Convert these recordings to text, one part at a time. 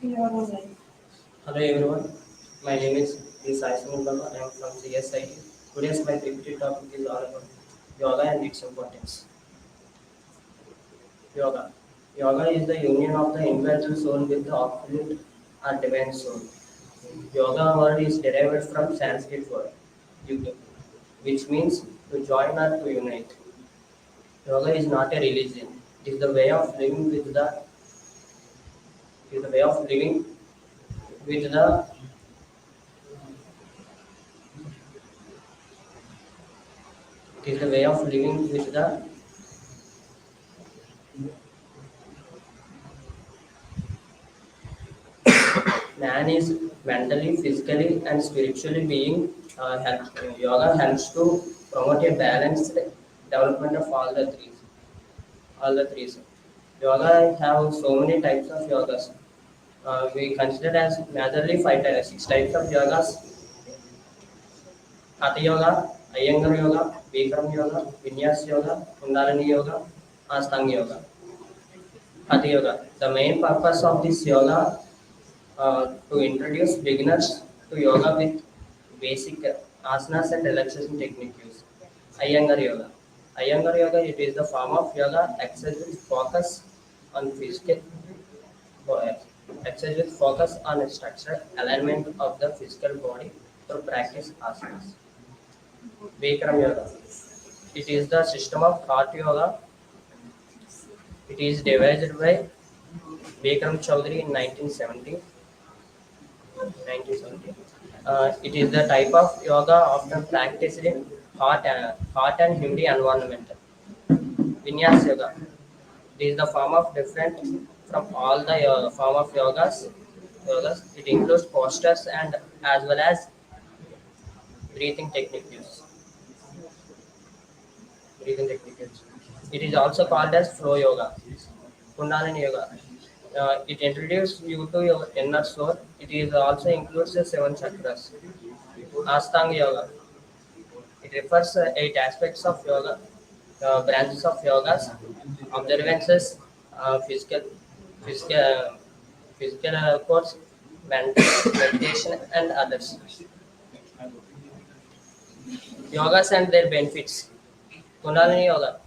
Hello everyone, my name is Sai. I am from CSIT. Today's my PPT topic is all about yoga and its importance. Yoga. Yoga is the union of the individual soul with the absolute or divine soul. Yoga word is derived from Sanskrit word yuga, which means to join or to unite. Yoga is not a religion. It is the way of living with the it is the way of living with the it is the way of living with the man is mentally, physically, and spiritually being yoga helps to promote a balanced development of all the three. All the three. Yoga have so many types of yogas. We consider as majorly six types of yogas: Hatha yoga, Iyengar yoga, Bikram yoga, Vinyas yoga, Kundalini yoga, Astanga yoga. Hatha yoga. The main purpose of this yoga to introduce beginners to yoga with basic asanas and relaxation techniques. Iyengar yoga. Iyengar yoga it is the form of yoga exercise with focus on physical exercise with focus on structural alignment of the physical body through practice asanas. Bikram yoga. It is the system of heart yoga. It is devised by Bikram Chaudhary in 1970. It is the type of yoga often practiced in hot and humid environment. Vinyas yoga. It is the form of different from all the form of yogas. It includes postures and as well as breathing techniques. Breathing techniques. It is also called as flow yoga. Kundalini yoga. It introduces you to your inner soul. It is also includes the seven chakras. Astanga yoga. It refers eight aspects of yoga, branches of yogas, observances, physical, physical, physical course, meditation, and others. Yogas and their benefits. Kundalini yoga.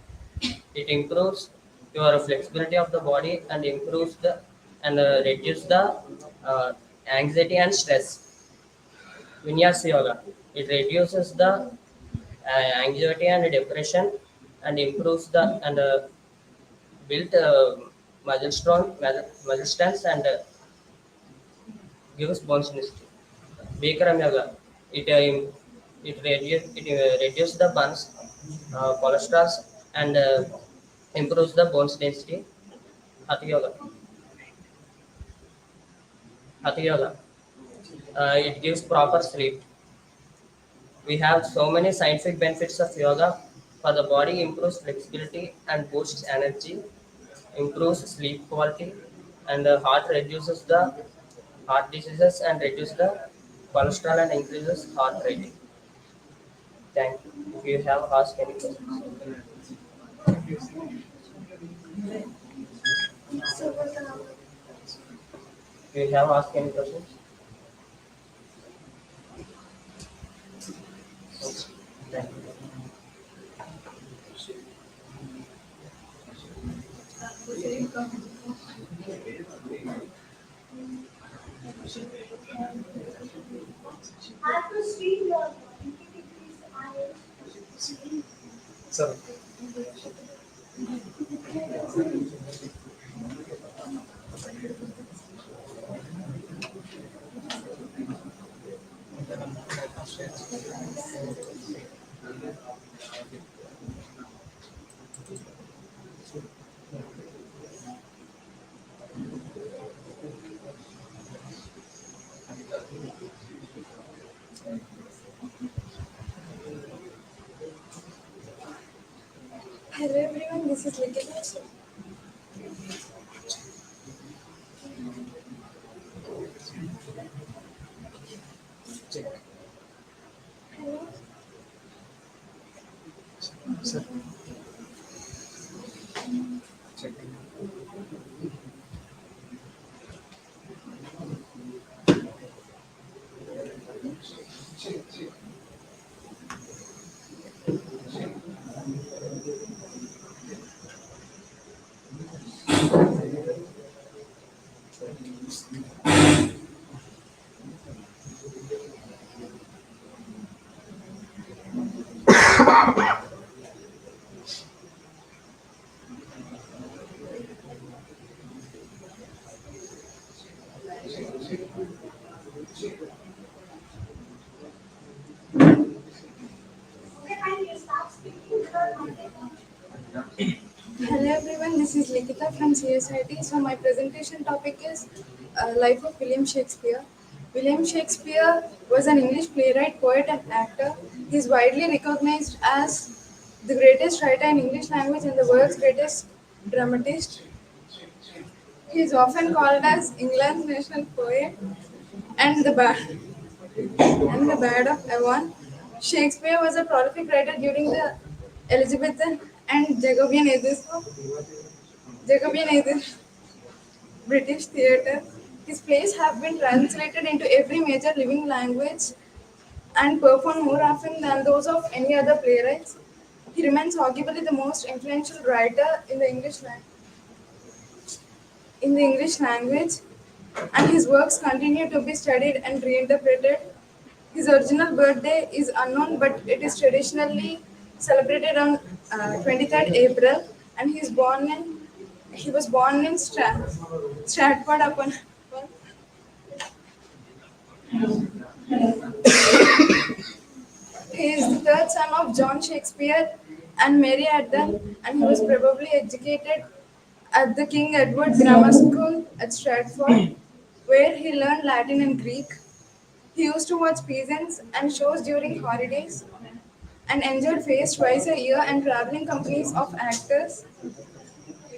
It improves your flexibility of the body and improves the and reduce the anxiety and stress. Vinyasa yoga. It reduces the anxiety and depression and improves the and build muscle strength and gives bone density. Bikram yoga. It reduces the burns, cholesterol and improves the bone density. Hatha yoga. Hatha yoga. It gives proper sleep. We have so many scientific benefits of yoga for the body, improves flexibility and boosts energy, improves sleep quality, and the heart reduces the heart diseases and reduces the cholesterol and increases heart rate. Thank you. If you have asked any questions, if you have asked any questions, thank you. Sir. Hello everyone, this is Likita. Hello. Sir. Check. Hello everyone, this is Likita from CSIT. So my presentation topic is Life of William Shakespeare. William Shakespeare was an English playwright, poet and actor. He is widely recognized as the greatest writer in English language and the world's greatest dramatist. He is often called as England's national poet and the Bard of Avon. Shakespeare was a prolific writer during the Elizabethan and Jacobean British theatre. His plays have been translated into every major living language and performed more often than those of any other playwrights. He remains arguably the most influential writer in the English language, and his works continue to be studied and reinterpreted. His original birthday is unknown, but it is traditionally celebrated on 23rd April, and he was born in Stratford upon. He is the third son of John Shakespeare and Mary Adden, and he was probably educated at the King Edward Grammar School at Stratford, where he learned Latin and Greek. He used to watch peasants and shows during holidays and enjoyed fairs twice a year and traveling companies of actors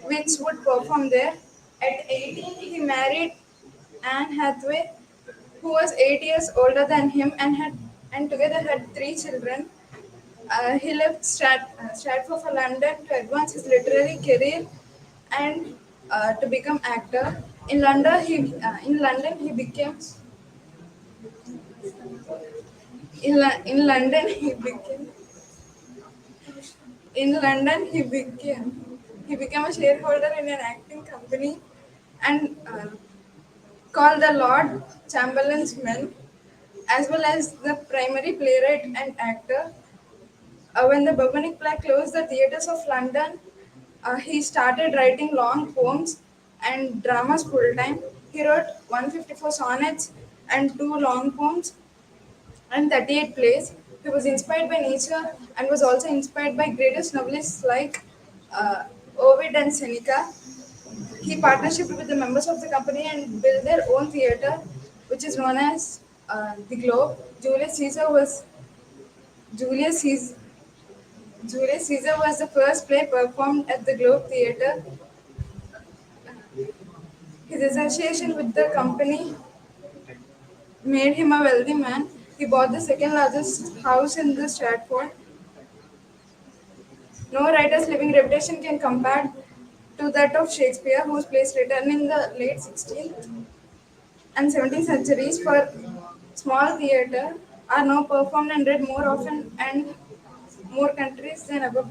which would perform there. At 18, he married Anne Hathaway, who was 8 years older than him and together had three children. He left Stratford for London to advance his literary career and to become actor. In London he became in London he became a shareholder in an acting company and called the Lord Chamberlain's Men, as well as the primary playwright and actor. When the bubonic plague closed the theatres of London, he started writing long poems and dramas full time. He wrote 154 sonnets and two long poems and 38 plays. He was inspired by nature and was also inspired by greatest novelists like Ovid and Seneca. He partnership with the members of the company and built their own theatre, which is known as the Globe. Julius Caesar, Julius Caesar was the first play performed at the Globe Theatre. His association with the company made him a wealthy man. He bought the second largest house in the Stratford. No writer's living reputation can compare to that of Shakespeare, whose plays written in the late 16th and 17th centuries for small theatre are now performed and read more often and more countries than ever.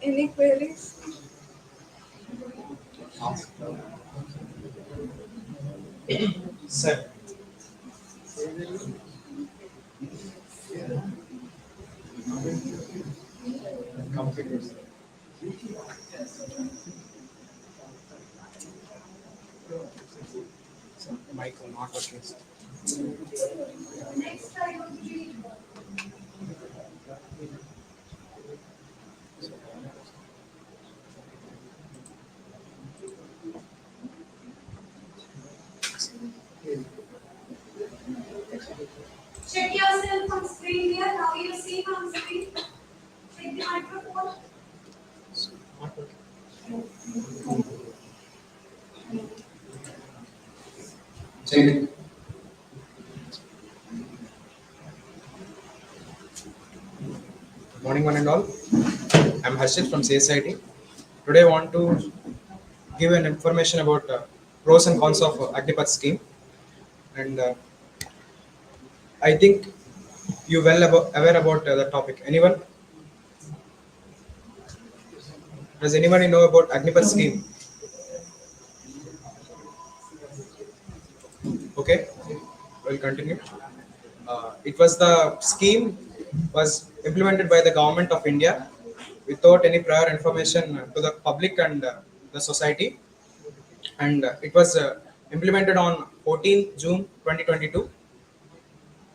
Any queries? Sir, computers. Mic will not working. Check yourself on screen here. Now you see on screen. Check the microphone. Not working. Check. Good morning, one and all. I'm Harshit from CSIT. Today, I want to give an information about pros and cons of Agnipath scheme, and I think you aware about the topic. Anyone? Does anybody know about Agnipath scheme? Okay, we'll continue. It was the scheme was implemented by the government of India without any prior information to the public and the society, and it was implemented on 14th June 2022.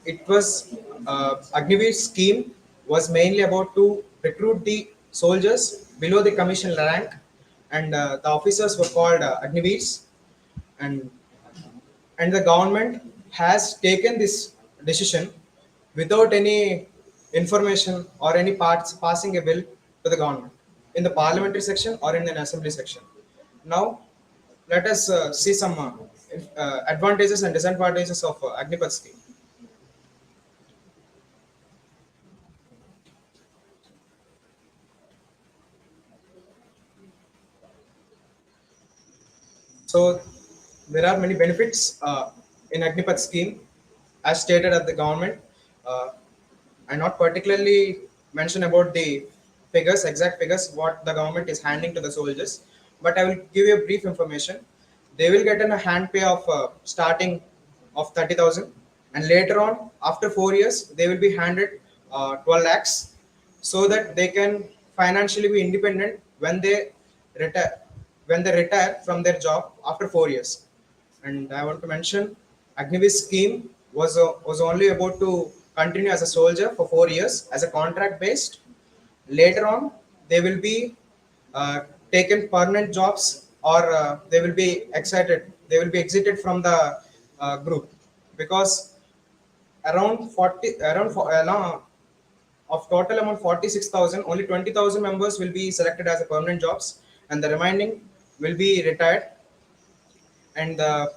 It was Agniveer scheme was mainly about to recruit the soldiers below the commission rank, and the officers were called Agniveers, and the government has taken this decision without any information or any parts passing a bill to the government in the parliamentary section or in an assembly section. Now, let us see some advantages and disadvantages of Agnipath scheme. So there are many benefits in Agnipath scheme as stated at the government. Uh, I not particularly mention about the figures, exact figures, what the government is handing to the soldiers, but I will give you a brief information. They will get a hand pay of starting of 30,000, and later on, after 4 years, they will be handed 12 lakhs, so that they can financially be independent retire when they retire from their job after 4 years. And I want to mention, Agniveer scheme was only about to continue as a soldier for 4 years as a contract based. Later on, they will be taken permanent jobs, or they will be excited. They will be exited from the group, because around 40 around of total amount 46,000, only 20,000 members will be selected as a permanent jobs, and the remaining will be retired. And the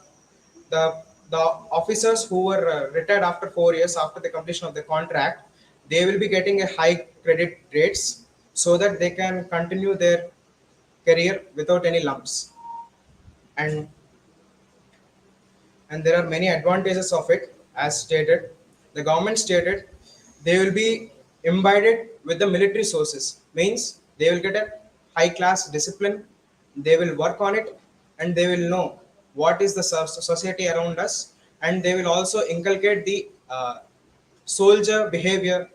the officers who were retired after 4 years after the completion of the contract, they will be getting a high credit rates, so that they can continue their career without any lumps. and and there are many advantages of it. As stated, the government stated, they will be imbibed with the military sources, means they will get a high class discipline, they will work on it, and they will know what is the society around us, and they will also inculcate the soldier behavior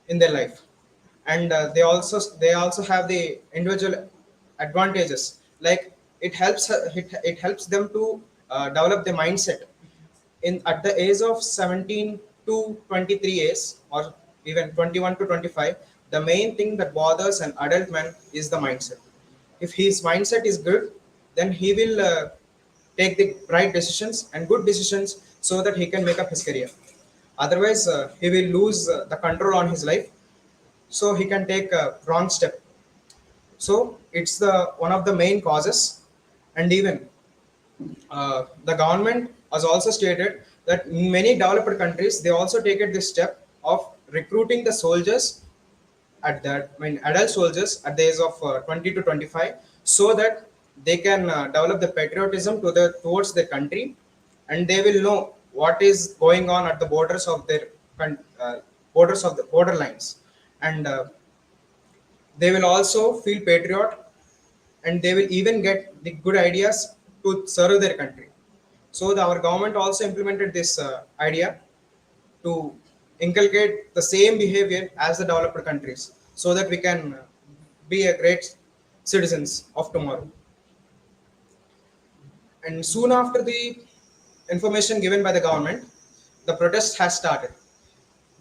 in their life. And they also have the individual advantages, like it helps them to develop the mindset in at the age of 17 to 23 years, or even 21 to 25. The main thing that bothers an adult man is the mindset. If his mindset is good, then he will take the right decisions and good decisions, so that he can make up his career. Otherwise, he will lose the control on his life, so he can take a wrong step. So it's the one of the main causes. And even the government has also stated that in many developed countries, they also take it this step of recruiting the soldiers at that, I mean, adult soldiers at the age of 20 to 25, so that they can develop the patriotism towards their country, and they will know what is going on at the borders of their borders of the borderlines. And they will also feel patriot, and they will even get the good ideas to serve their country. So our government also implemented this idea to inculcate the same behavior as the developed countries, so that we can be a great citizens of tomorrow. And soon after the information given by the government, the protest has started.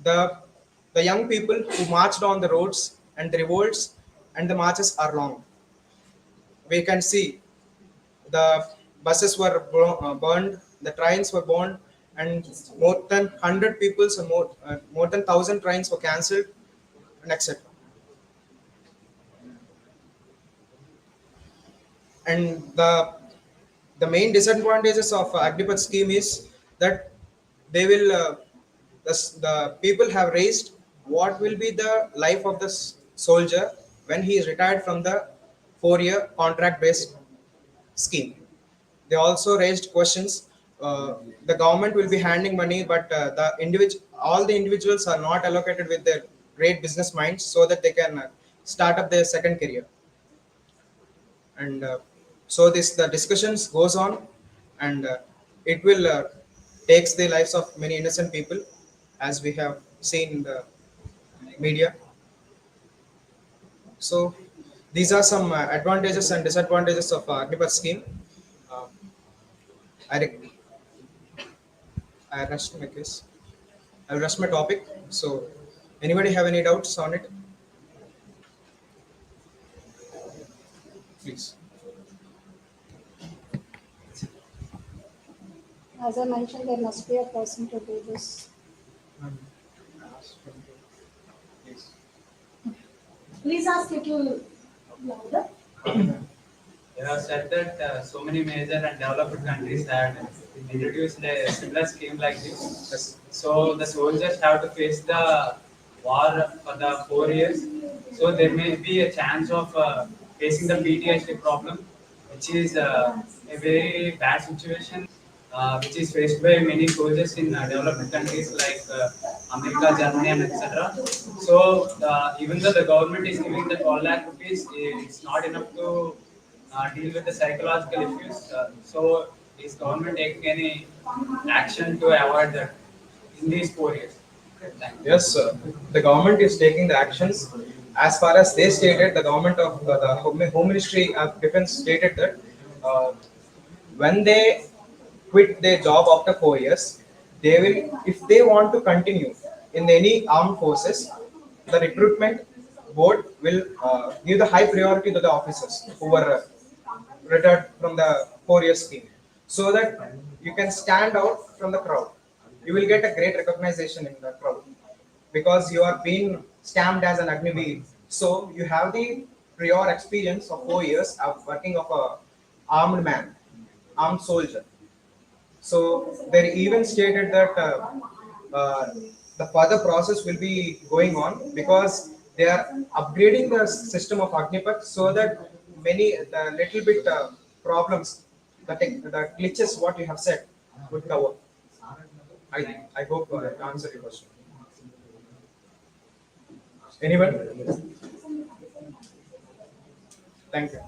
The the young people who marched on the roads, and the revolts and the marches are long. We can see the buses were burned, the trains were burned, and more than 100 people, so more than 1,000 trains were cancelled, and etc. And the main disadvantages of Agnipath scheme is that they will the people have raised what will be the life of the soldier when he is retired from the 4 year contract based scheme. They also raised questions. The government will be handing money, but all the individuals are not allocated with their great business minds, so that they can start up their second career. And so this the discussions goes on, and it will takes the lives of many innocent people, as we have seen in the media. So these are some advantages and disadvantages of Agnipath scheme. Uh, I, rec- I rushed my case. I'll rush my topic. So, anybody have any doubts on it? Please. As I mentioned, there must be a person to do this. Please. Please ask little louder. You have said that so many major and developed countries had introduced a similar scheme like this. Yes. So the soldiers have to face the war for the 4 years. So there may be a chance of facing the PTSD problem, which is a very bad situation, which is faced by many soldiers in developed countries like America, Germany, and etc. So even though the government is giving the 12 lakh rupees, it's not enough to deal with the psychological issues. So is government taking any action to avoid that in these 4 years? Thank you. Yes, sir. The government is taking the actions. As far as they stated, the government of the Home Ministry of Defense stated that uh, when they quit their job after 4 years, they will, if they want to continue in any armed forces, the recruitment board will give the high priority to the officers who were retired from the 4 year scheme, so that you can stand out from the crowd. You will get a great recognition in the crowd because you are being stamped as an Agniveer. So you have the prior experience of 4 years of working of a armed man, armed soldier. So they even stated that uh, the further process will be going on because they are upgrading the system of Agnipath so that many the little bit problems, the glitches what you have said would cover. I hope I answered your question. Anyone? Thank you.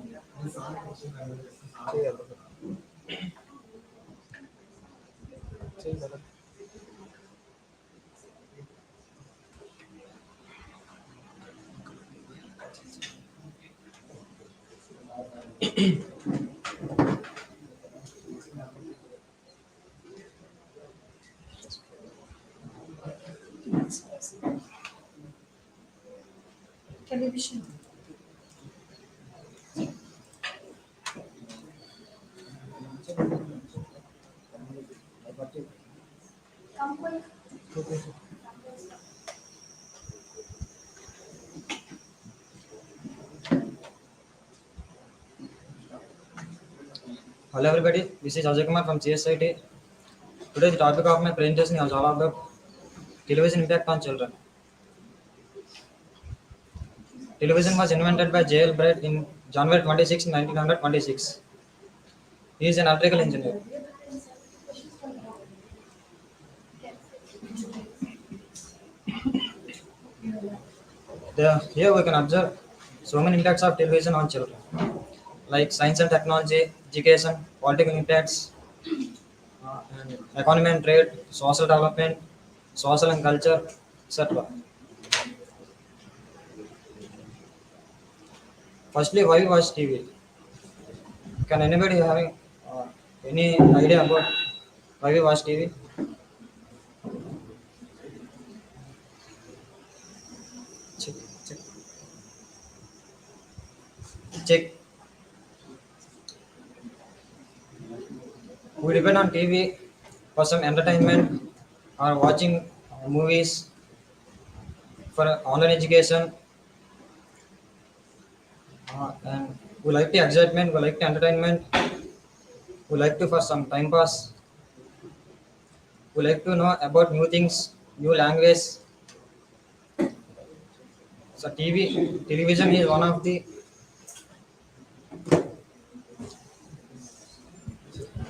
Television. Come quick. Hello everybody, this is Ajay Kumar from CSIT. Today the topic of my presentation is all about television impact on children. Television was invented by J.L. Bright in January 26, 1926. He is an electrical engineer. Here we can observe so many impacts of television on children, like science and technology, education, political impacts, and economy and trade, social development, social and culture, etc. Firstly, why we watch TV? Can anybody having any idea about why we watch TV? Check, check, check. We depend on TV for some entertainment or watching movies for online education, and we like the excitement, we like the entertainment, we like to for some time pass, we like to know about new things, new language. So television is one of the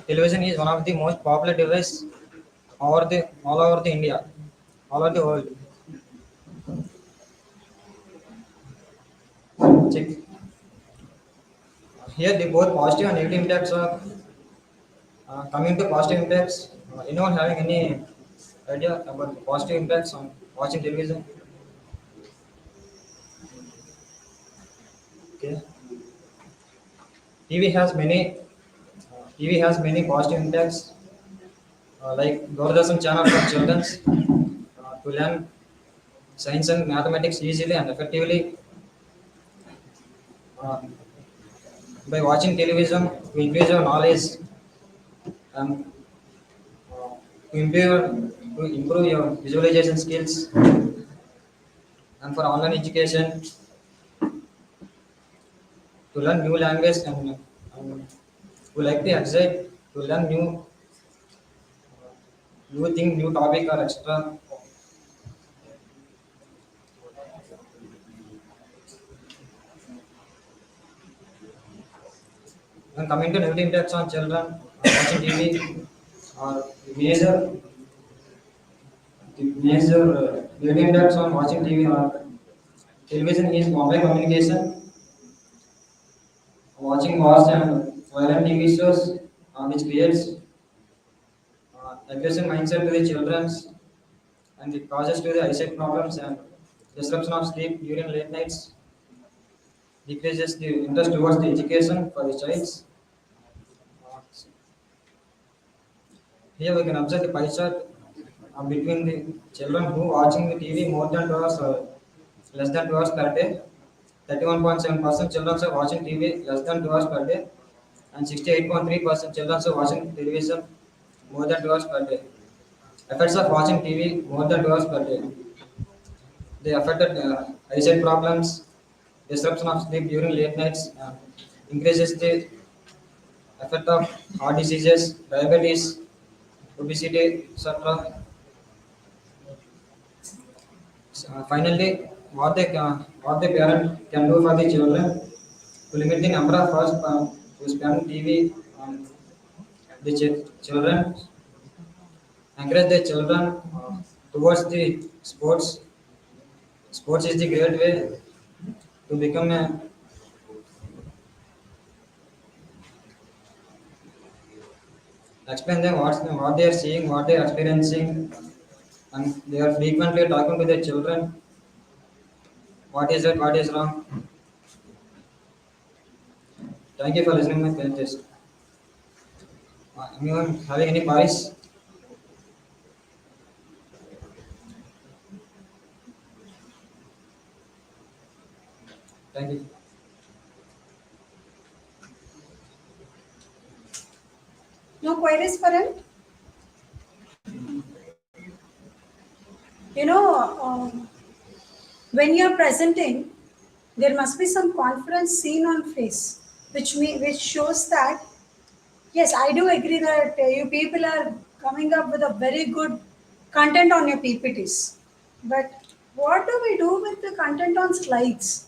television is one of the most popular device all over the India, all over the world. Check. Here the both positive and negative impacts are coming to positive impacts. Anyone having any idea about the positive impacts on watching television? Okay. TV has many TV has many positive impacts, like Doordarshan channel for children to learn science and mathematics easily and effectively. Uh, by watching television, to increase your knowledge and to improve your visualization skills, and for online education to learn new language and to like the exercise to learn new thing, new topic or extra. When coming to negative impacts on children watching TV, or the major negative impacts on watching TV or television is online communication, watching wars and violent TV shows, which creates aggressive mindset to the children, and it causes to the eyesight problems and disruption of sleep during late nights, decreases the interest towards the education for the child. Uh, Here we can observe the pie chart between the children who watching the TV more than 2 hours or less than 2 hours per day. 31.7% children are watching TV less than 2 hours per day, and 68.3% children are watching television more than 2 hours per day. Effects of watching TV more than 2 hours per day. They affected eyesight problems, disruption of sleep during late nights, increases the effect of heart diseases, diabetes, obesity, etc. Finally, what the parent can do for the children to limit the number of hours to spend TV on the children, encourage the children towards the sports. Sports is the great way to become a explain them what they are seeing, what they are experiencing, and they are frequently talking to their children. What is right, what is wrong. Thank you for listening my parents. Anyone having any queries? Thank you. No queries for him? You know, when you're presenting, there must be some confidence seen on face, which shows that, yes, I do agree that you people are coming up with a very good content on your PPTs. But what do we do with the content on slides?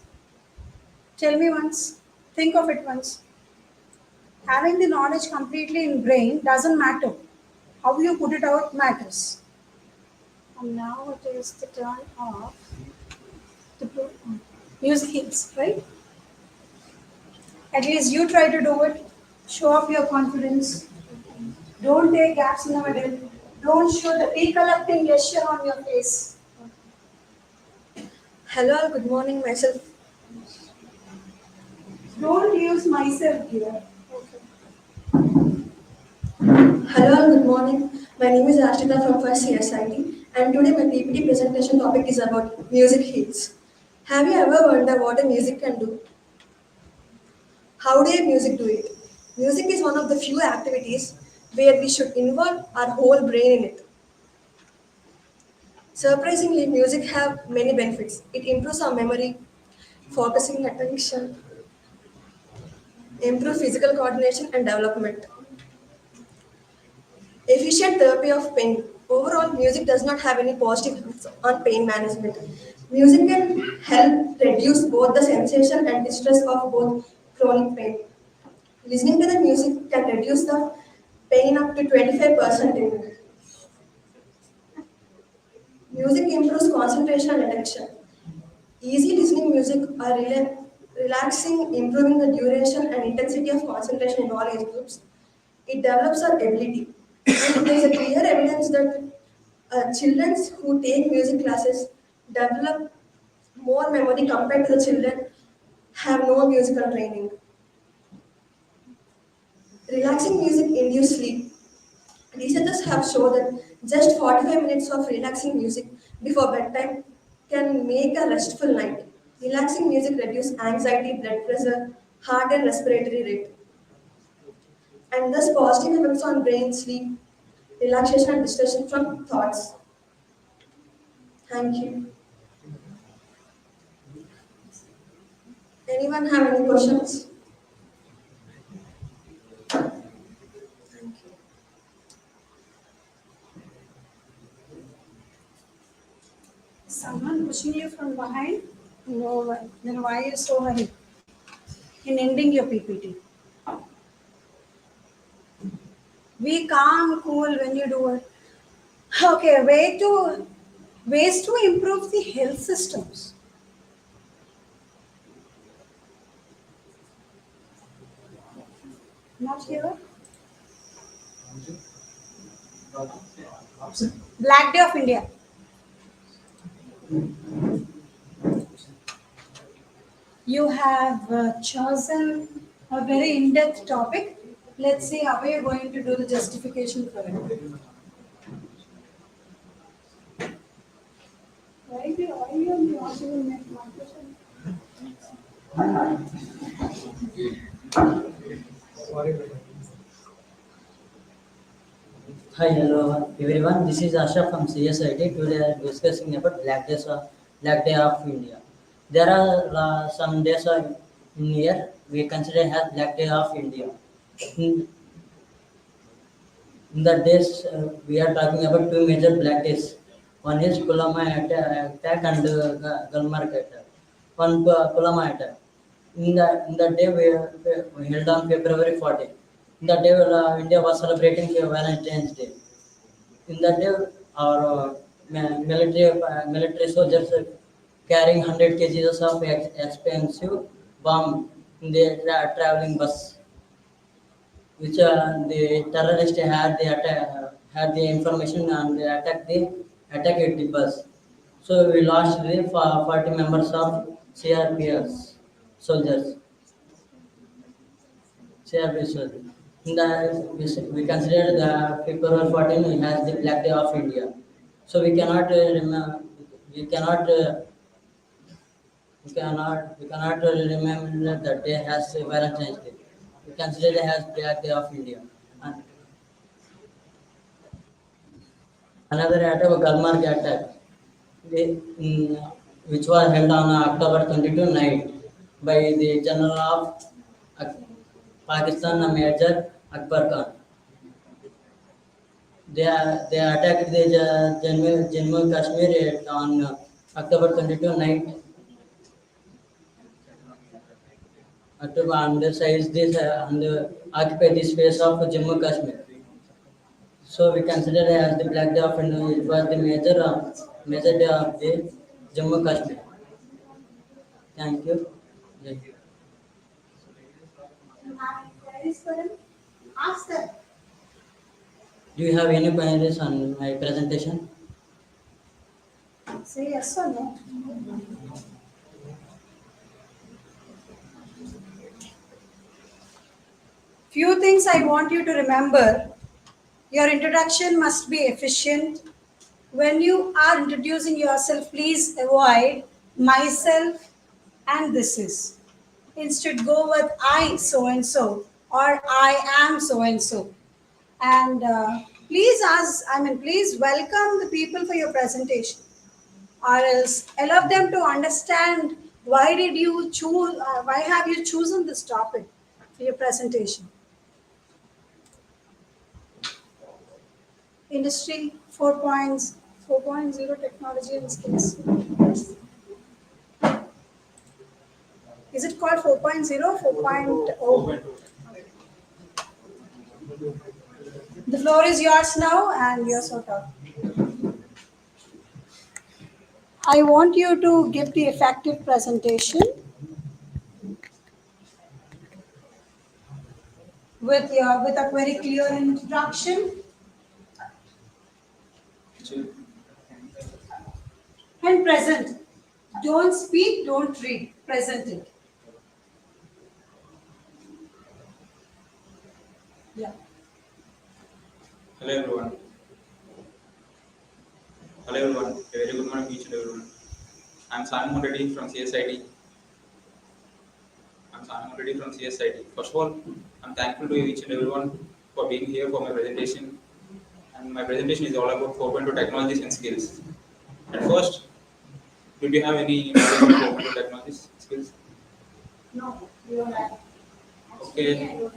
Tell me once. Think of it once. Having the knowledge completely in brain doesn't matter. How you put it out matters. And now it is the turn of the music hits, right? At least you try to do it. Show up your confidence. Don't take gaps in the middle. Don't show the recollecting gesture on your face. Hello, good morning, myself. Don't use myself here. Hello, good morning. My name is Ashrita from first CSIT, and today my PPT presentation topic is about music hits. Have you ever wondered what a music can do? How do a music do it? Music is one of the few activities where we should involve our whole brain in it. Surprisingly, music have many benefits. It improves our memory, focusing attention, improve physical coordination and development. Efficient therapy of pain. Overall, music does not have any positive effects on pain management. Music can help reduce both the sensation and distress of both chronic pain. Listening to the music can reduce the pain up to 25% in music improves concentration and attention. Easy listening music are relaxing, improving the duration and intensity of concentration in all age groups. It develops our ability. And there is a clear evidence that children who take music classes develop more memory compared to the children have no musical training. Relaxing music induces sleep. Researchers have shown that just 45 minutes of relaxing music before bedtime can make a restful night. Relaxing music reduces anxiety, blood pressure, heart and respiratory rate, and thus positive effects on brain sleep, relaxation and distraction from thoughts. Thank you. Anyone have any questions? Someone pushing you from behind? No, then why are you so hurried in ending your PPT? Be calm, cool when you do it. Okay, ways to improve the health systems. Not here. Black Day of India. You have chosen a very in-depth topic. Let's see how we are going to do the justification for it. Why you only want to make microphone? Hi, hello everyone. This is Asha from CSIT. Today I am discussing about Black Day of India. There are some days in year we consider as Black Day of India. In, in the days we are talking about two major black days. One is Pulama attack and Gulmarg attack. One Pulama attack. In the day we held on February 14. In the day India was celebrating Valentine's Day. In that day, our military soldiers carrying 100 kgs of expensive bomb in the traveling bus, which the terrorists had the information and they attacked the bus. So we lost the 40 members of CRPS soldiers. CRP soldiers. In the, we consider the February 14 as the Black Day of India. So we cannot remember that day as Valentine's Day. We consider it as Black Day of India. And another attack, Gulmarg attack, which was held on October 22 night by the General of Pakistan Major Akbar Khan. They attacked the Jammu Kashmir on October 22 night. October and size this and occupy the space of Jammu Kashmir. So we consider it as the Black Day of India. It was the major day of the Jammu Kashmir. Thank you. Yeah. You have queries for him? Ask them. Do you have any queries on my presentation? Say yes or no. Few things I want you to remember. Your introduction must be efficient. When you are introducing yourself, please avoid myself and this is. Instead, go with I so and so or I am so and so. And please welcome the people for your presentation, or else allow them to understand why have you chosen this topic for your presentation. Industry 4.0 technology and skills. Is it called 4.0 4.0? The floor is yours now and you're sort of. I want you to give the effective presentation with a very clear introduction and present. Don't speak, don't read, present it. Yeah. Hello everyone. Hello everyone. A very good morning to each and everyone. I'm Simon Reddy from CSIT. I'm Simon Reddy from CSIT. First of all, I'm thankful to each and everyone for being here for my presentation. And my presentation is all about 4.2 technologies and skills. At first, did you have any knowledge of 4.2 technologies skills? No, you don't have. Okay,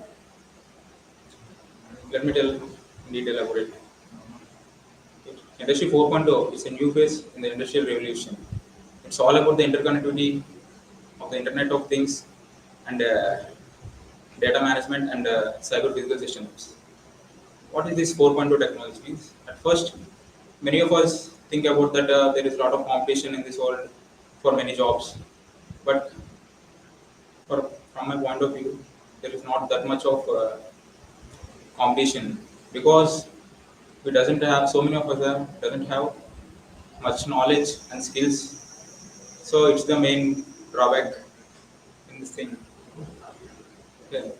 let me tell in detail about it. Industry 4.0 is a new phase in the industrial revolution. It's all about the interconnectivity of the Internet of Things and data management and cyber physical systems. What is this 4.2 technology means? At first, many of us think about that there is a lot of competition in this world for many jobs. But from my point of view, there is not that much of competition because we doesn't have so many of us doesn't have much knowledge and skills. So it's the main drawback in this thing. Okay.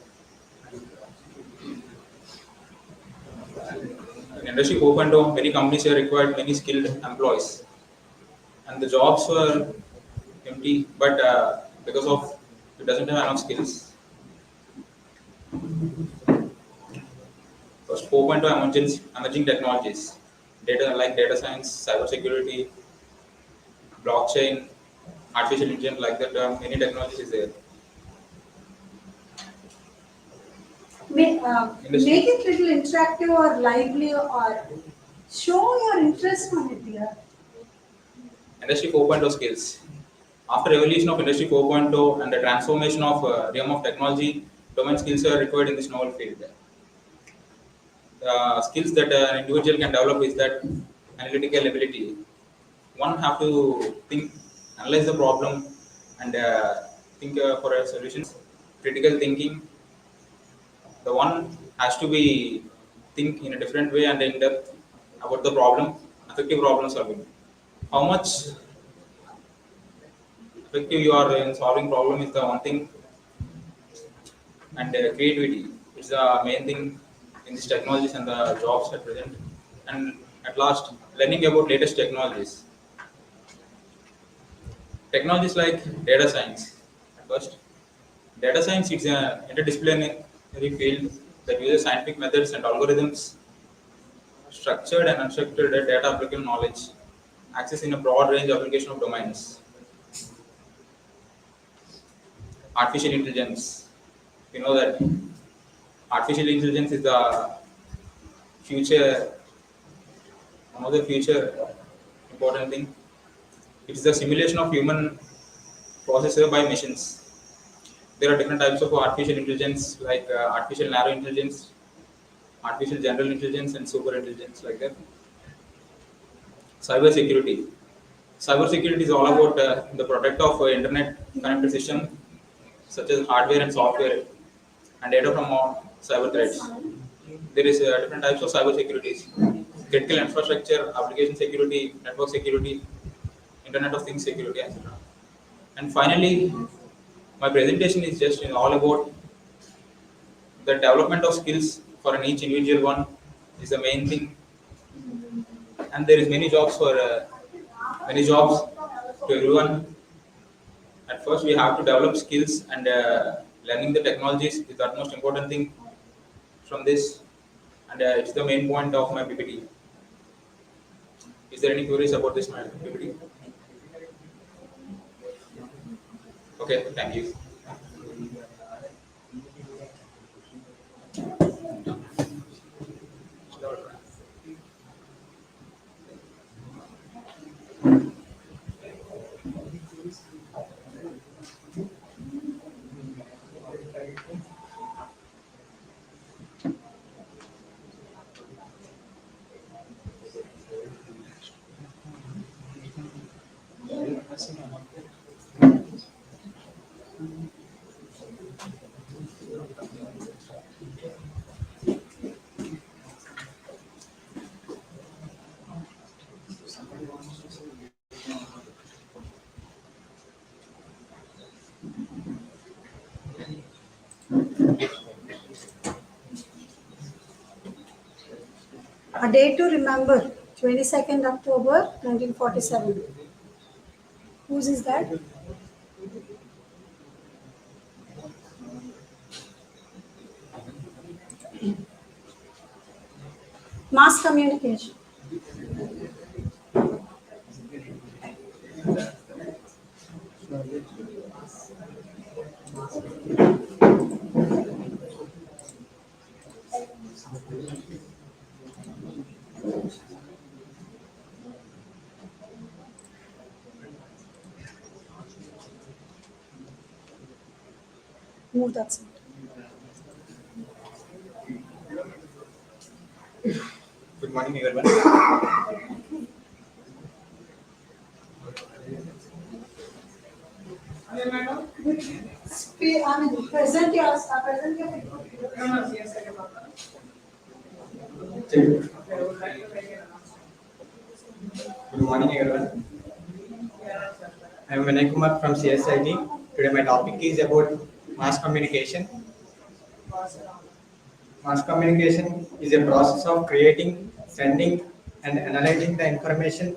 In Industry 4.0, many companies have required many skilled employees, and the jobs were empty. But because of it doesn't have enough skills. First, 4.0 emerging technologies, data like data science, cybersecurity, blockchain, artificial intelligence, like that. Many technologies is there. Industry. Make it little interactive or lively or show your interest on it here. Industry 4.0 skills. After evolution of Industry 4.0 and the transformation of realm of technology, domain skills are required in this novel field. The skills that an individual can develop is that analytical ability. One have to think, analyze the problem, and think for a solutions. Critical thinking. The one has to be think in a different way and in depth about the problem. Effective problem solving. How much effective you are in solving problem is the one thing, and creativity is the main thing in these technologies and the jobs at present. And at last, learning about latest technologies like data science. At first, data science is an interdisciplinary field that uses scientific methods and algorithms, structured and unstructured data applicable knowledge, access in a broad range of application of domains. Artificial intelligence. You know that artificial intelligence is the future, one of the future important thing. It's the simulation of human processor by machines. There are different types of artificial intelligence, like artificial narrow intelligence, artificial general intelligence, and super intelligence, like that. Cyber security. Cyber security is all about the protect of internet connected system, such as hardware and software, and data from all cyber threats. There is different types of cyber securities: critical infrastructure, application security, network security, Internet of Things security, etc. And finally, my presentation is just all about the development of skills for an each individual one is the main thing, and there is many jobs to everyone. At first, we have to develop skills, and learning the technologies is the most important thing from this, and it's the main point of my PPT. Is there any queries about this my PPT? Okay, thank you. day to remember, 22nd October 1947. Whose is that? Mass communication. Move that side. Good morning, everyone. Present your Good morning, everyone. I am Vinay Kumar from CSIT. Today, my topic is about mass communication. Mass communication is a process of creating, sending, and analyzing the information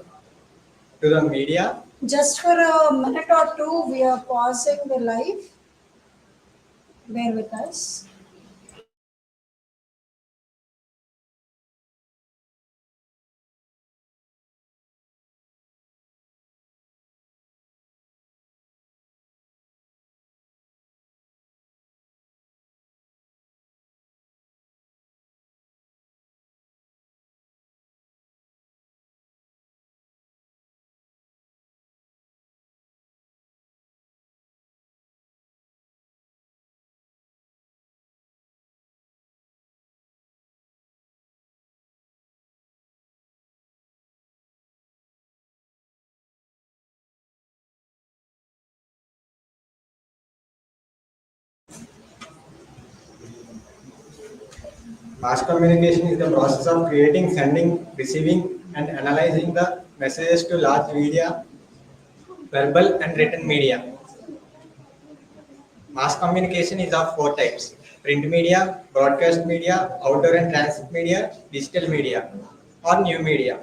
to the media. Just for a minute or two, we are pausing the live. Bear with us. Mass communication is the process of creating, sending, receiving, and analyzing the messages to large media, verbal and written media. Mass communication is of four types: print media, broadcast media, outdoor and transit media, digital media, or new media.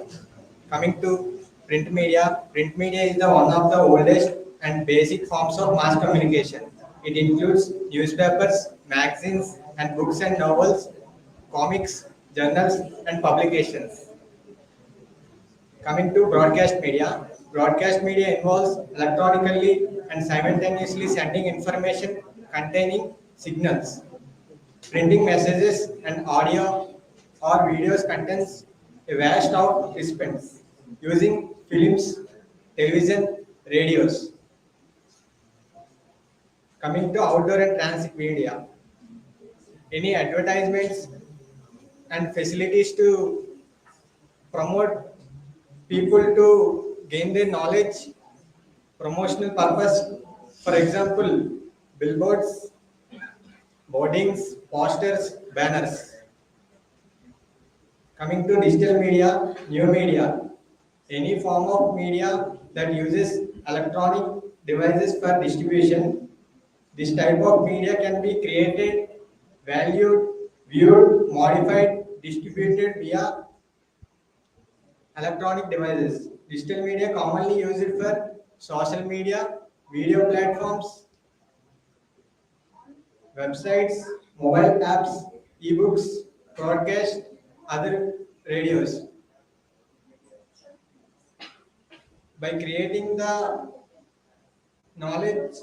Coming to print media is the one of the oldest and basic forms of mass communication. It includes newspapers, magazines, and books and novels, comics, journals, and publications. Coming to broadcast media involves electronically and simultaneously sending information containing signals. Printing messages and audio or videos contains a vast of recipients using films, television, radios. Coming to outdoor and transit media, any advertisements and facilities to promote people to gain their knowledge, promotional purpose, for example, billboards, boardings, posters, banners. Coming to digital media, new media, any form of media that uses electronic devices for distribution. This type of media can be created, valued, viewed, modified, distributed via electronic devices. Digital media commonly used for social media, video platforms, websites, mobile apps, ebooks, broadcast, other radios. By creating the knowledge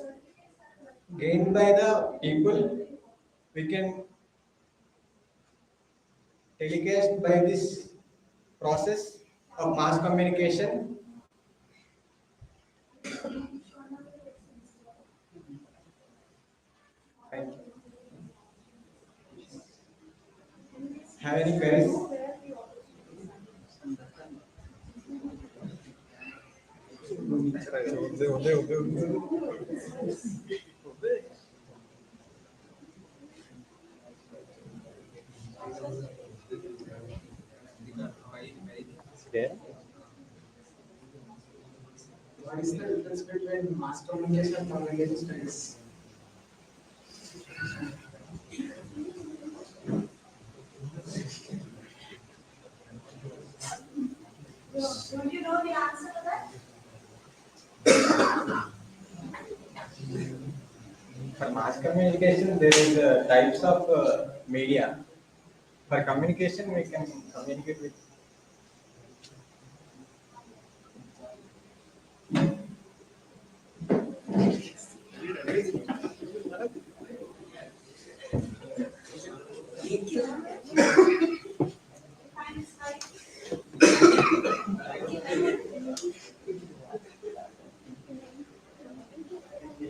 gained by the people, we can telecast by this process of mass communication. Thank you. Have any queries? What is the difference between mass communication and communication studies? For mass communication, there is types of media. For communication, we can communicate with.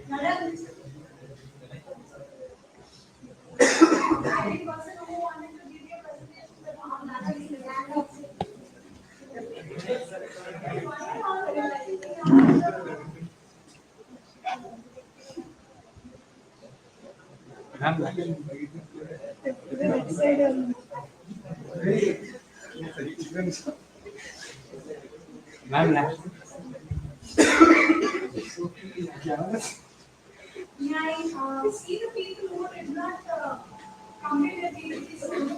Madam, every person who wanted to give you a presentation, but not that is the hand of Ma'am, next. May I see the people who did not complete their PPT?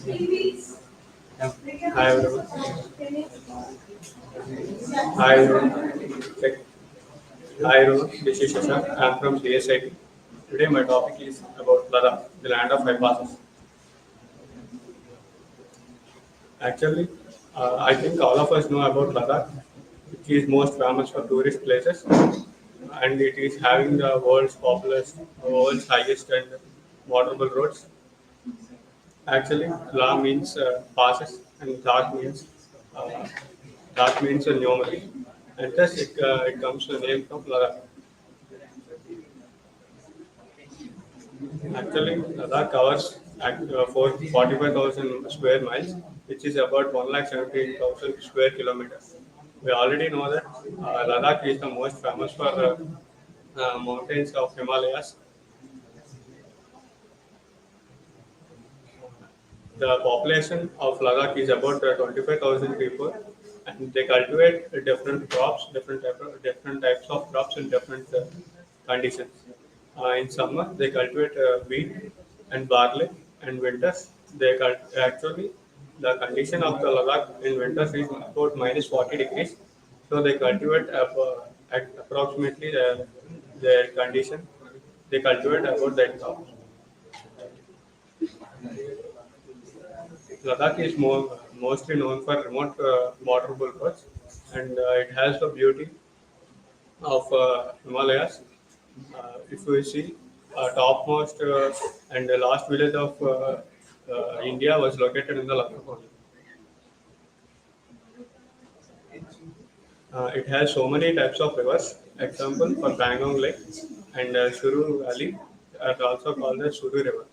Please. Hi everyone. Hi everyone. Check. Hi everyone. This is Shashank. I am from CSIT. Today my topic is about Ladakh, the land of high passes. Actually, I think all of us know about Ladakh, which is most famous for tourist places, and it is having the world's highest and waterable roads. Actually, La means passes, and uh, Dak means a numeral, and thus it comes to the name from Ladakh. Actually, Ladakh covers 45,000 square miles, which is about 1,78,000 square kilometers. We already know that Ladakh is the most famous for mountains of Himalayas. The population of Ladakh is about 25,000 people, and they cultivate different crops, different types of crops in different conditions. In summer, they cultivate wheat and barley, and winters actually the condition of the Ladakh in winters is about minus 40 degrees. So they cultivate at approximately their condition. They cultivate about that crop. Ladakh is mostly known for remote waterfall roads, and it has the beauty of Himalayas. If we see, topmost and the last village of India was located in the Ladakh only. It has so many types of rivers. Example for Pangong Lake and Suru Valley are also called as Suru River.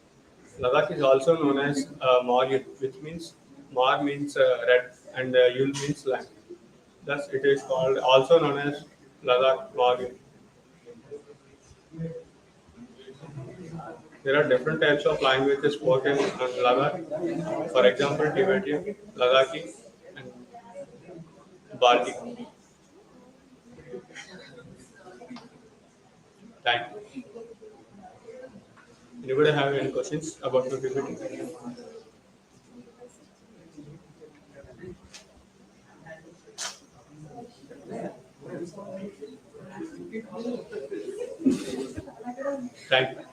Ladakh is also known as Maryut, which means Mar means red and Yul means land. Thus, it is called also known as Ladakh Maryut. There are different types of languages spoken on Ladakh. For example, Tibetan, Ladakhi, and Balti. Thank you. Anybody have any questions about the PPT? Thank you.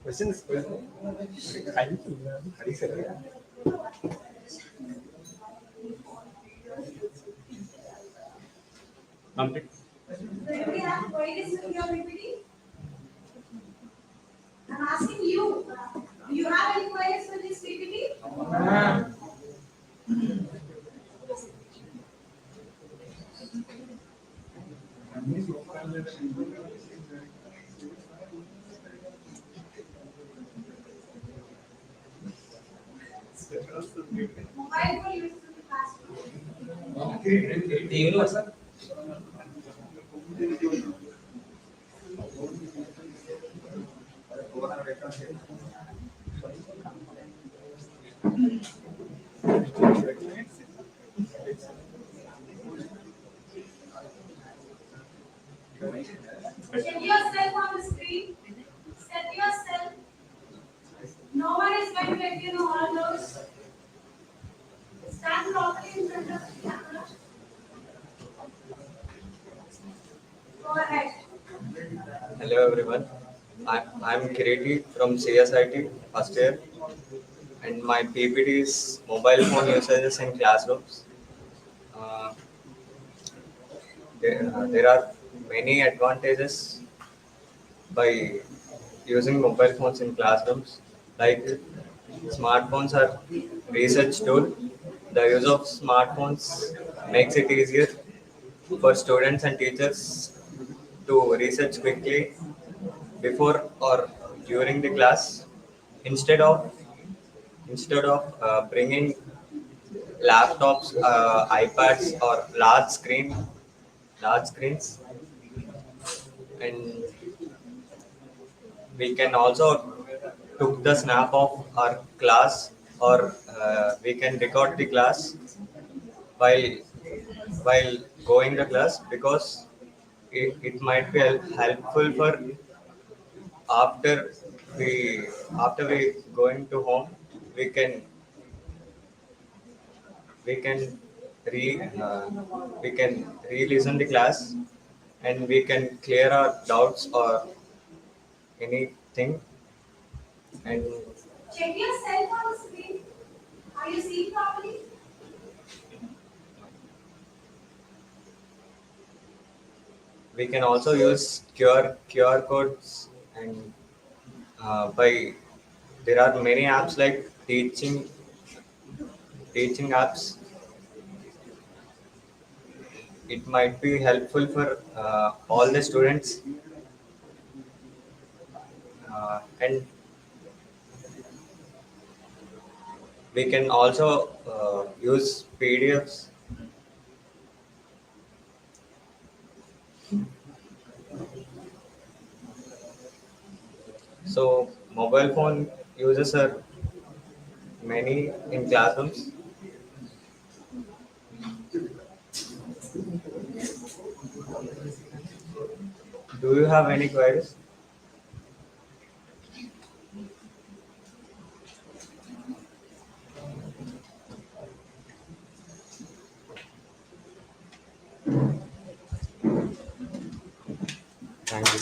Questions? Complete. Do you have queries with your PPT? I'm asking you. Do you have any queries with this PPT? Mobile phone used in the classroom. The universal. Set yourself on the screen. Set yourself. No one is going to let you know all those. Stand properly in front of the camera. Go ahead. Hello everyone. I'm Kiriti from CSIT first year, and my PPT is mobile phone usages in classrooms. Uh, there are many advantages by using mobile phones in classrooms. Like smartphones are research tool. The use of smartphones makes it easier for students and teachers to research quickly before or during the class instead of bringing laptops, iPads, or large screens. And we can also took the snap of our class, or we can record the class while while going the class, because it might be helpful for after we we going to home. We can we can re we can re-listen the class, and we can clear our doubts or anything. And Check yourself on the screen. Are you seeing properly? we can also use QR codes, and by there are many apps like teaching apps. It might be helpful for all the students, and we can also use PDFs. So mobile phone uses are many in classrooms. Do you have any queries? Thank you.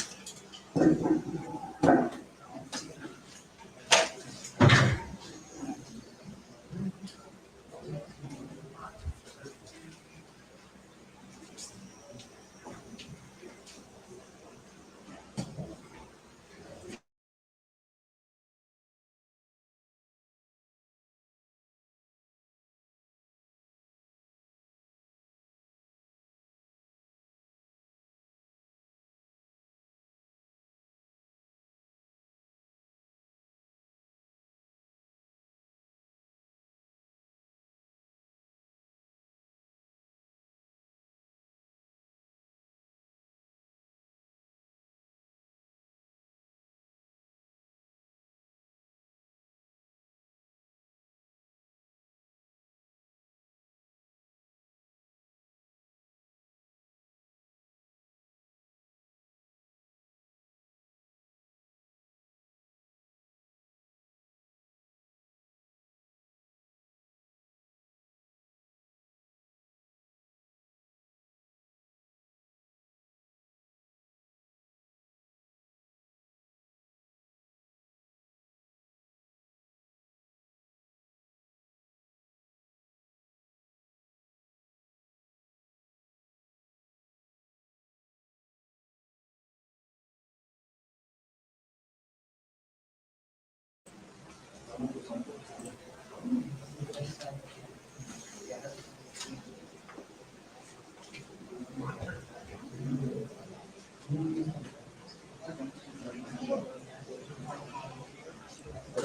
Good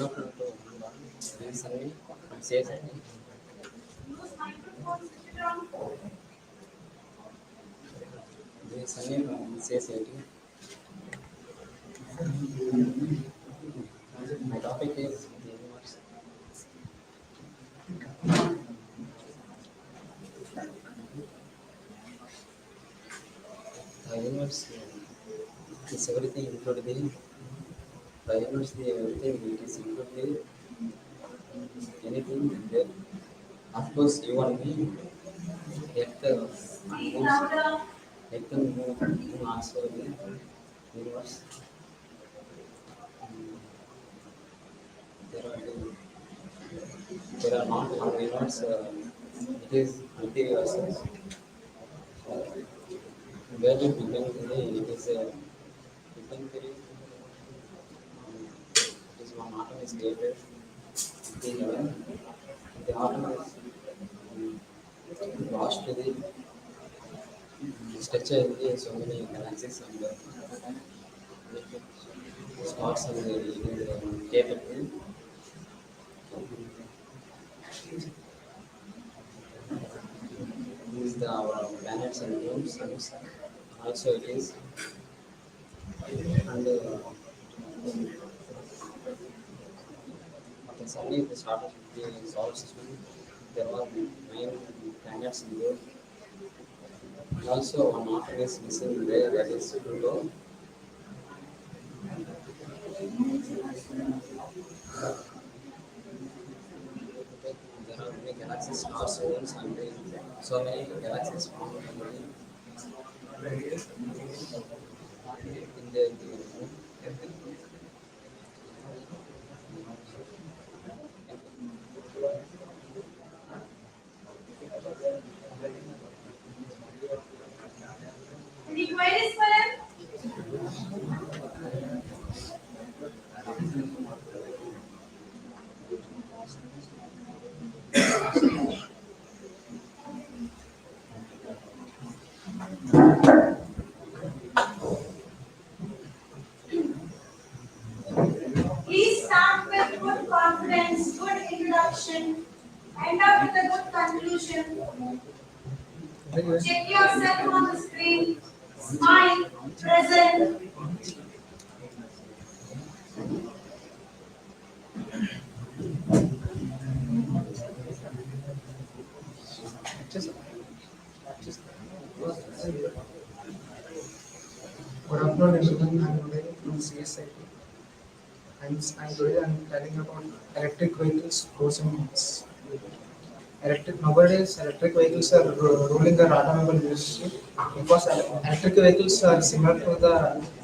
afternoon to everyone. This is Sunny from CSIT. Use microphone, switch it on. This is Sunny from CSIT. My topic is the universe. The universe is everything included the universe is everything it is included anything there. Of course, you and me, Earth and Speak moon, louder. Earth and moon also the universe. There are there are not one universe. It is multiverses. Where did Big Bang Theory? It is a Big Bang Theory. It is one atom is created. The atom is lost to the structure in the so many galaxies and stars and it is capable. Is the our planets and moons and also it is and okay, suddenly the start of the solar system there are 9 planets in there and also one atom is missing there that is Pluto. There are many galaxies, stars, moons and so many galaxies formed in the Any queries for him? Please start with good confidence, good introduction, end up with a good conclusion. Check yourself on the screen. Smile, present. Good afternoon, everyone. I'm Uday from CSIT. Today I'm telling about electric vehicles pros and cons. Nowadays, electric vehicles are ruling the automobile industry because electric vehicles are similar to the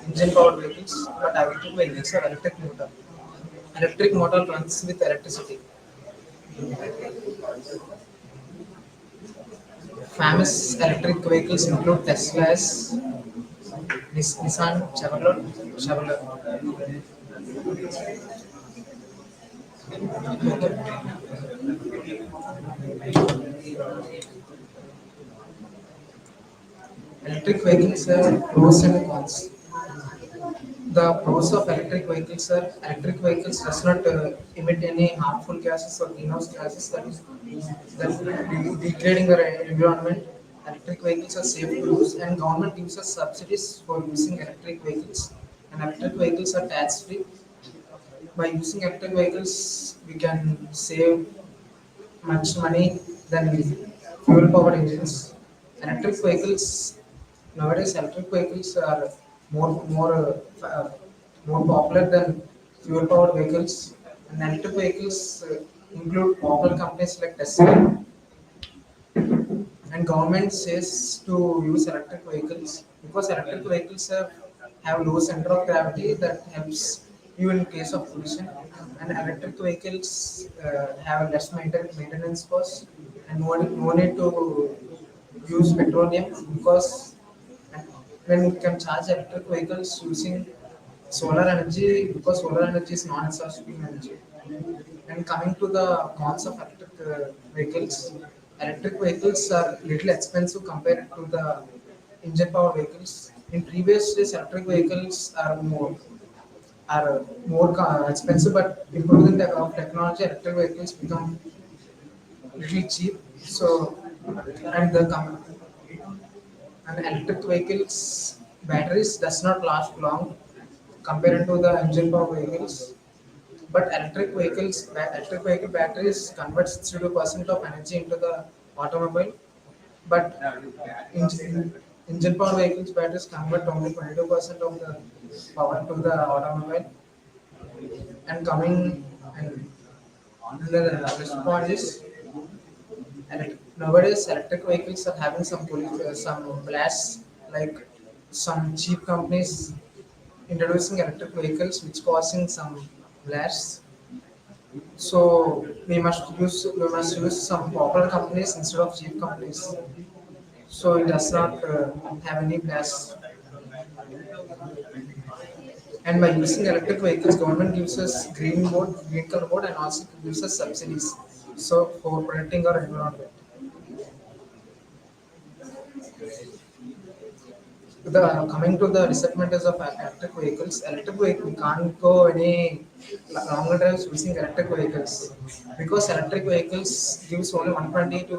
engine-powered vehicles, but electric vehicles are electric motor. Electric motor runs with electricity. Famous electric vehicles include Tesla's, Nissan, Chevrolet. Electric vehicles are pros and cons. The pros of electric vehicles are electric vehicles does not emit any harmful gases or greenhouse gases that degrading the environment. Electric vehicles are safe to use and government uses subsidies for using electric vehicles and electric vehicles are tax free. By using electric vehicles we can save much money than fuel powered engines. Electric vehicles nowadays electric vehicles are more popular than fuel powered vehicles. And electric vehicles include popular companies like Tesla. And government says to use electric vehicles because electric vehicles have low center of gravity that helps you in case of collision. And electric vehicles have less maintenance costs and no need to use petroleum because when we can charge electric vehicles using solar energy because solar energy is non-exhausting energy. And coming to the cons of electric vehicles are little expensive compared to the engine power vehicles. In previous days, electric vehicles are more expensive, but improving the of technology, electric vehicles become little cheap. So, and the and electric vehicles batteries does not last long compared to the engine power vehicles. But electric vehicle batteries convert 62% of energy into the automobile. But engine power vehicles batteries convert only 22% of the power to the automobile. And coming and the next point is nowadays electric vehicles are having some blasts, like some cheap companies introducing electric vehicles which causing some blasts. So we must use some popular companies instead of cheap companies. So it does not have any blasts. And by using electric vehicles, government gives us green color board, and also gives us subsidies. So for protecting our environment. Coming to the disadvantages of electric vehicle we can't go any longer drives using electric vehicles because electric vehicles gives only 120 to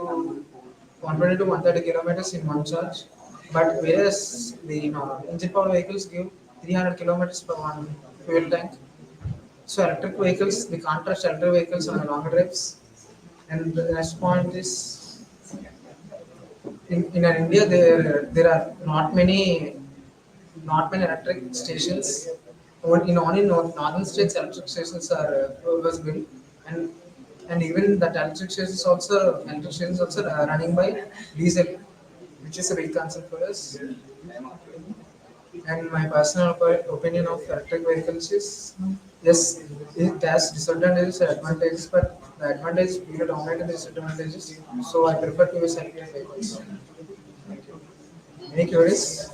130 kilometers in one charge, but whereas the engine power vehicles give 300 kilometers per one fuel tank. So electric vehicles we can't trust electric vehicles on the longer drives. And the next point is in India there are not many electric stations. Only northern states electric stations are was built, and even that electric stations also are running by diesel, which is a big concern for us. And my personal opinion of electric vehicles is yes, it has disadvantages and advantages, but the advantages will dominate the disadvantages. So I prefer to use electric vehicles. Thank you. Any queries?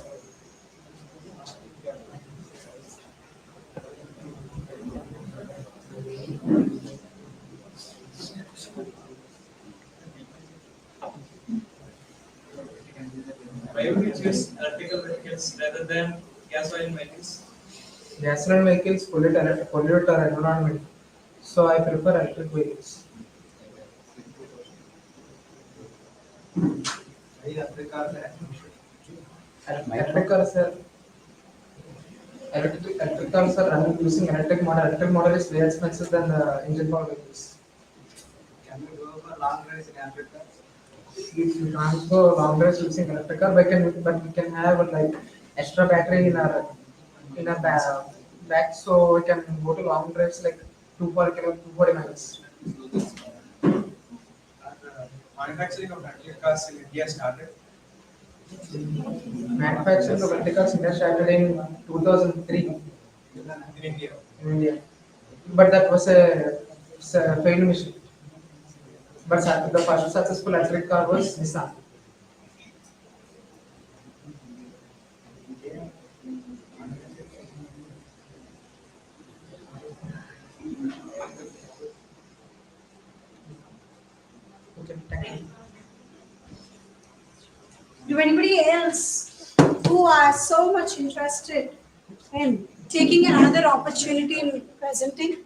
Why would you choose electrical vehicles rather than gasoline vehicles? Gasoline vehicles pollute our environment, so I prefer electric vehicles. Electric cars are electric cars are running using electric motor. Electric motor is way expensive than the engine power vehicles. Can we go for long drives in electric cars? We can't go long drives using electric car, but we can have like extra battery in our back, so we can go to long drives like 240 miles. Manufacturing of electric cars in India started. Manufacturing of electric cars India started in 2003 In India. in India, but that was a failed mission. But the first successful electric car was Nissan. Okay, thank you. Do anybody else who are so much interested in taking another opportunity in presenting?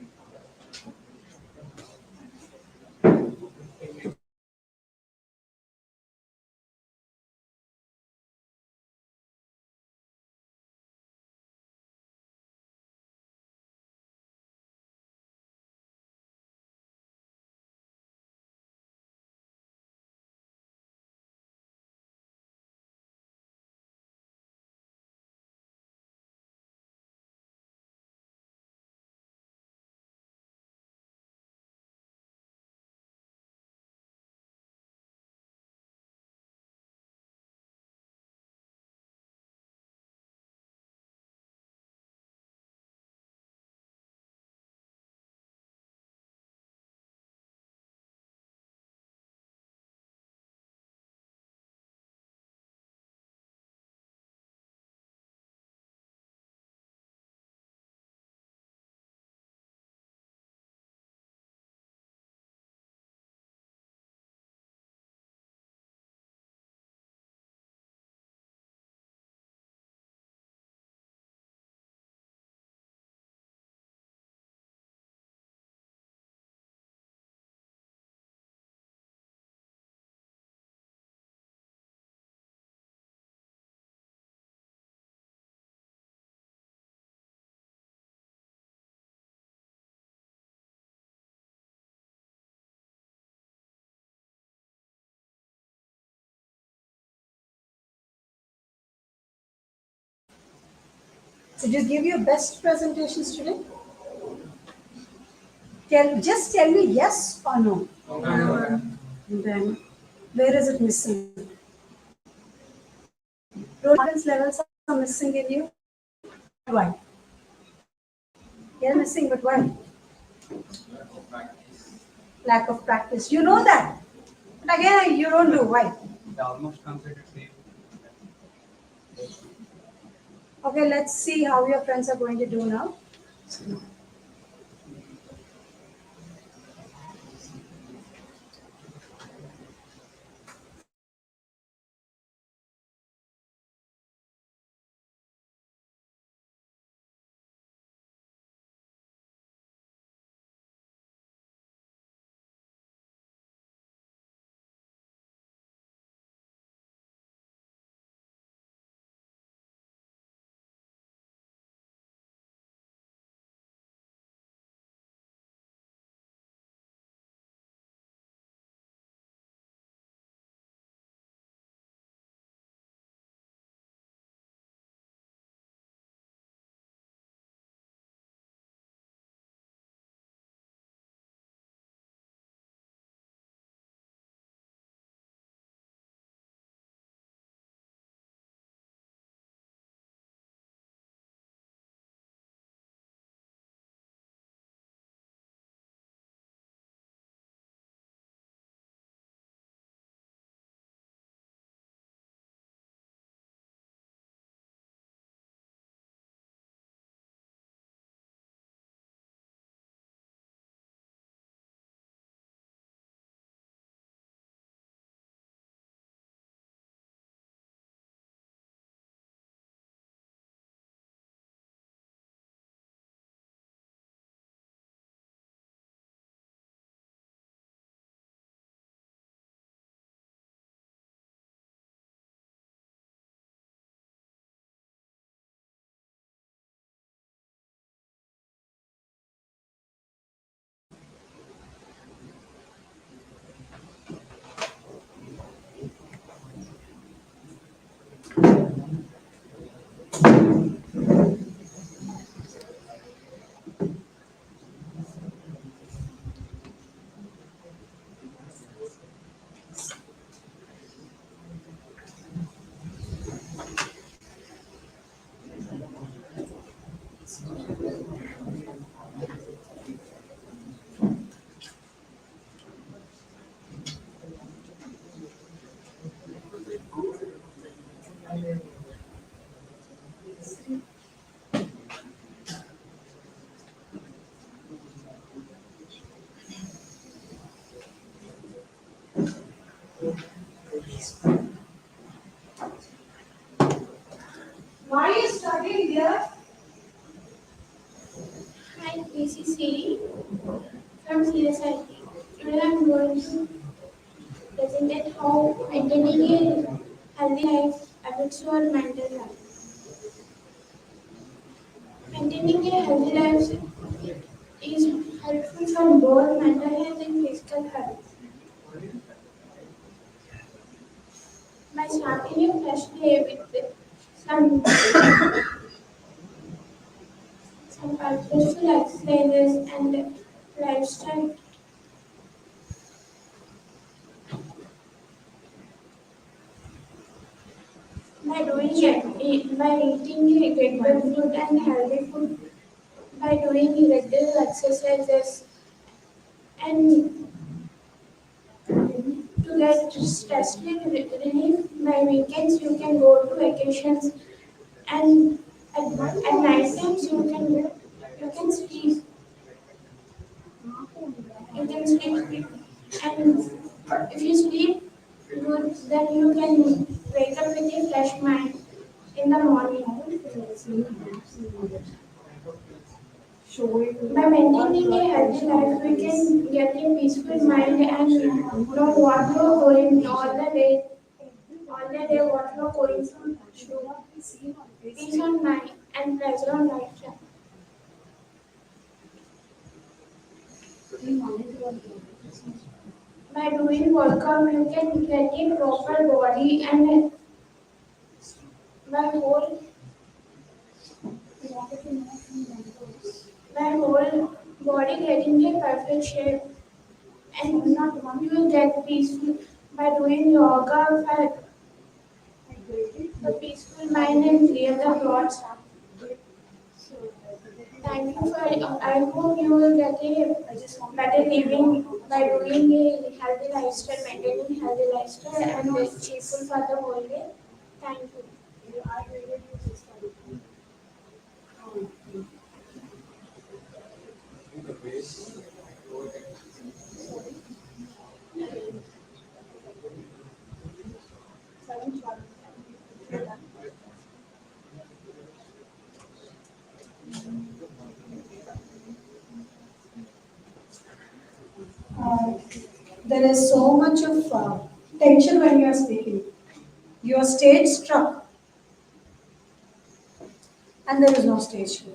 Did you give your best presentations today? Just tell me yes or no. Then where is it missing? Confidence levels are missing in you. Why? They're missing, but why? Lack of practice. You know that. But again, you don't do. Why? They almost completed same. Okay, let's see how your friends are going to do now. Why are you studying here? Hi, this is Siri from CSIT. Today I am going to present how maintaining a healthy life affects your mental health. Maintaining a healthy life is helpful for both mental health and physical health. By starting a fresh day with some some purposeful exercises and lifestyle. By eating a good food and healthy food, by doing regular exercises, and to get stress relief by weekends you can go to vacations, and at night times you can sleep, and if you sleep good then you can wake up with a fresh mind in the morning. By maintaining a healthy life, we can get a peaceful mind and know what we are going all the day what we are going through. Peace on mind and pleasure on lifestyle. By doing workout, you can get a proper body and by whole my whole body getting a perfect shape, and you will get peaceful by doing yoga for a peaceful mind and clear the thoughts. Thank you for, I hope you will get a better living by doing a healthy lifestyle, maintaining healthy lifestyle and be peaceful for the whole day. Thank you. Uh, there is so much of tension when you are speaking. You are stage struck, and there is no stage here.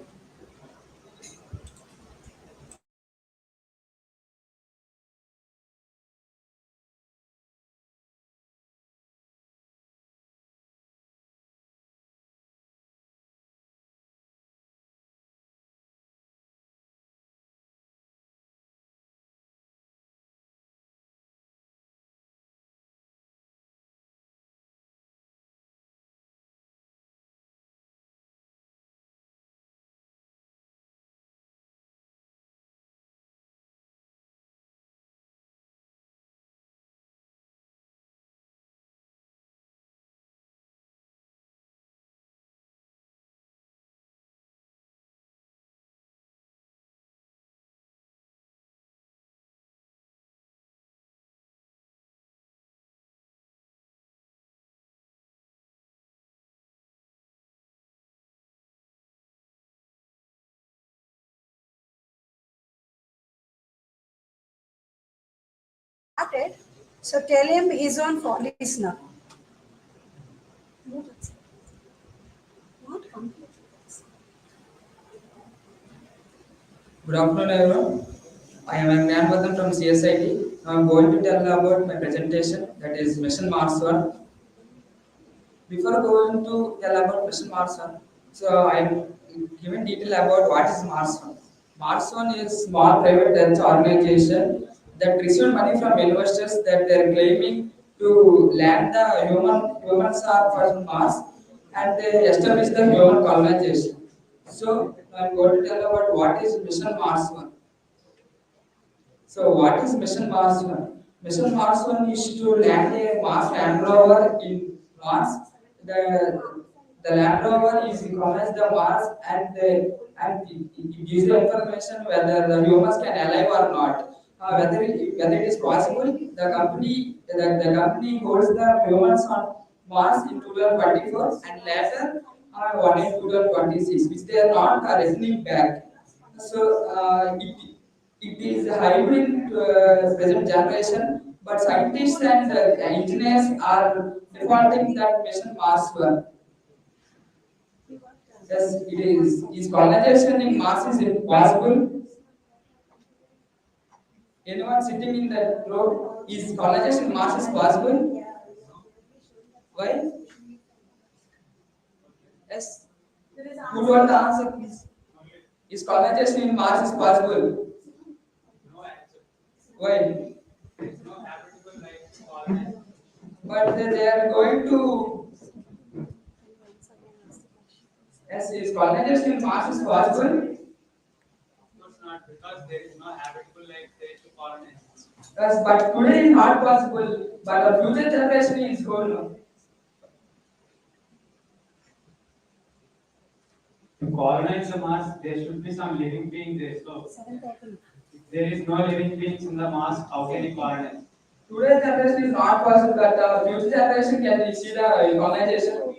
Started. So tell him he's on follies now. Not complete. Good afternoon, everyone. I am Gnanvardhan from CSIT. Now I am going to tell about my presentation, that is Mission Mars 1. Before going to tell about Mission Mars 1, so I am given detail about what is Mars 1. Mars 1 is small private health organization that received money from investors that they are claiming to land the humans are from Mars, and they establish the human colonization. So I am going to tell about what is Mission Mars 1. So what is Mission Mars 1? Mission Mars 1 is to land a Mars land rover in Mars. The land rover is colonize the Mars, and it gives the information whether the humans can alive or not. Whether it is possible, the company holds the humans on Mars in 2024 and later one in 2026, which they are not returning back. So it is a hybrid present generation, but scientists and engineers are defaulting that mission Mars 1. Yes, it is. Is colonization in Mars is impossible? Anyone sitting in that row, is colonization in Mars is possible? Why? Yes. Who want the answer, please? Is colonization in Mars is possible? Why? But they are going to. Yes, is colonization in Mars is possible? Of course not, because there is no habitable life there to colonize. Yes, but today is not possible. But our future generation is going on. To colonize the Mars, there should be some living beings there. So, if there is no living beings in the Mars, how can you colonize? Today's generation is not possible, but future generation can see the colonization.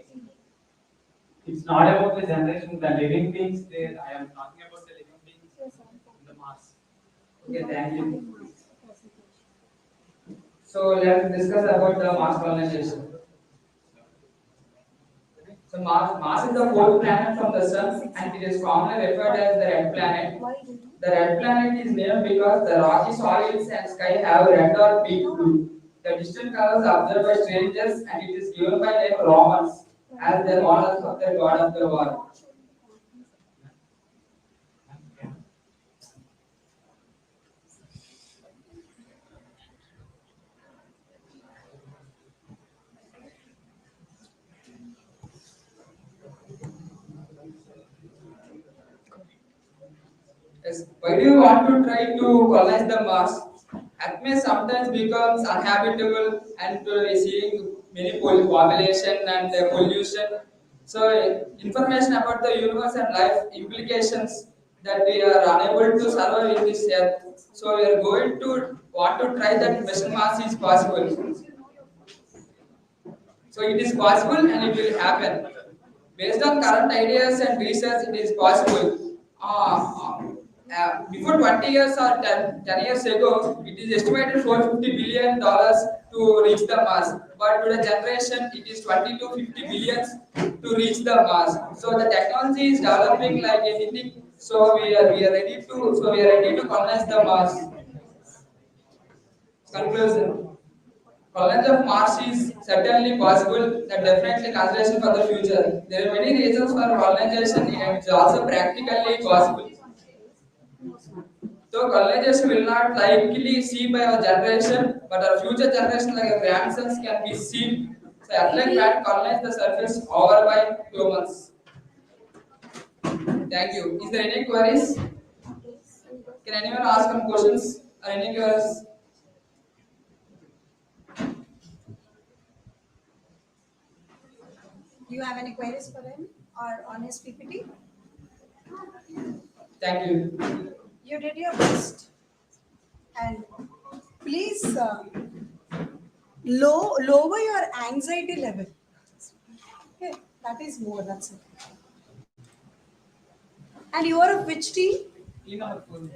It's not about the generation, the living beings there. I am talking about the living beings in the Mars. Okay, thank you. So let's discuss about the Mars colonization. So Mars is the fourth planet from the Sun, and it is commonly referred as the red planet. The red planet is named because the rocky soils and sky have red or pink blue. The distant colors observed by strangers, and it is given by name Romans as their honor of their god of the war. Why do you want to try to colonize the Mars? Earth may sometimes becomes uninhabitable and seeing many population and pollution. So information about the universe and life implications that we are unable to survive in this earth. So we are going to want to try that mission Mars is possible. So it is possible and it will happen. Based on current ideas and research, it is possible. Before 20 years or 10 years ago, it is estimated $450 billion to reach the Mars. But to the generation, it is 20 to 50 billions to reach the Mars. So the technology is developing like anything. So we are ready to colonize the Mars. Conclusion. Colonize of Mars is certainly possible and definitely consideration for the future. There are many reasons for colonization and it's also practically possible. So colonization will not likely see by our generation, but our future generation like our grandsons can be seen. So Earthling planet colonize the surface over by humans. Thank you. Is there any queries? Can anyone ask some questions or any queries? Do you have any queries for him or on his PPT? Thank you. You did your best. And please lower your anxiety level. Okay, that is more, that's it. And you are of which team? Team number 4.